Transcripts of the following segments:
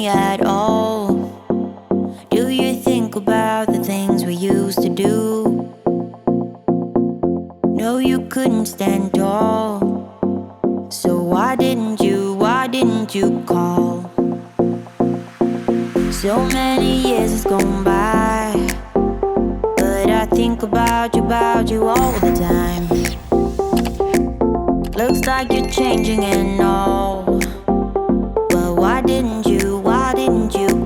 me at all? Do you think about the things we used to do? No, you couldn't stand tall. So why didn't you call? So many years has gone by, but I think about you all the time. Looks like you're changing and all, but why didn't you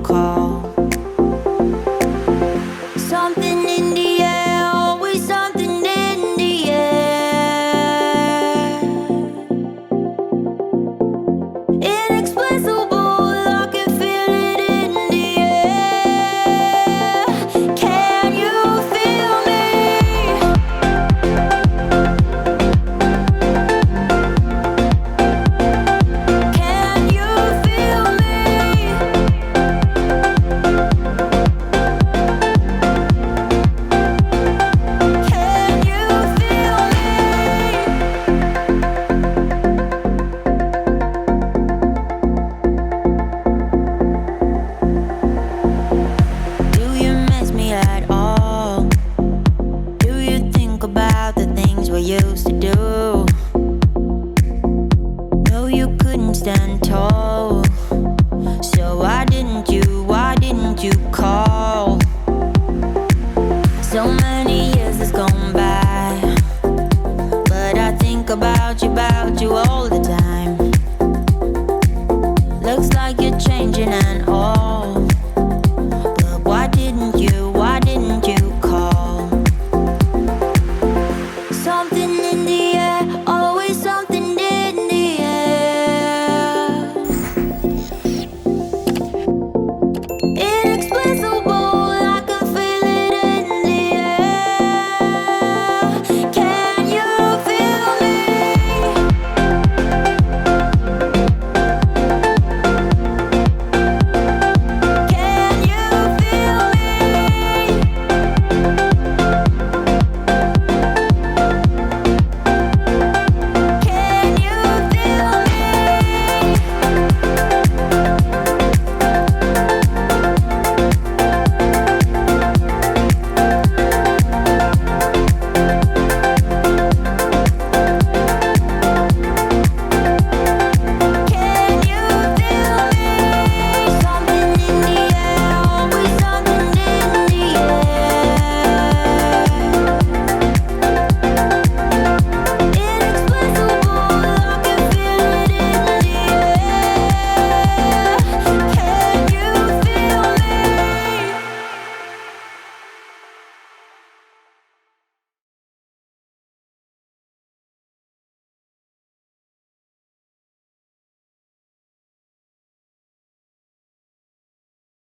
call? Something in the air, always something in the air. Inexplicable, I can feel it in the air. Can you feel me? Can you feel me? Can you feel me? Do you miss me at all? Do you think about the things we used to do? No, you couldn't stand tall. So why didn't you call? So many years has gone by, but I think about you all the time. Looks like you're changing and all,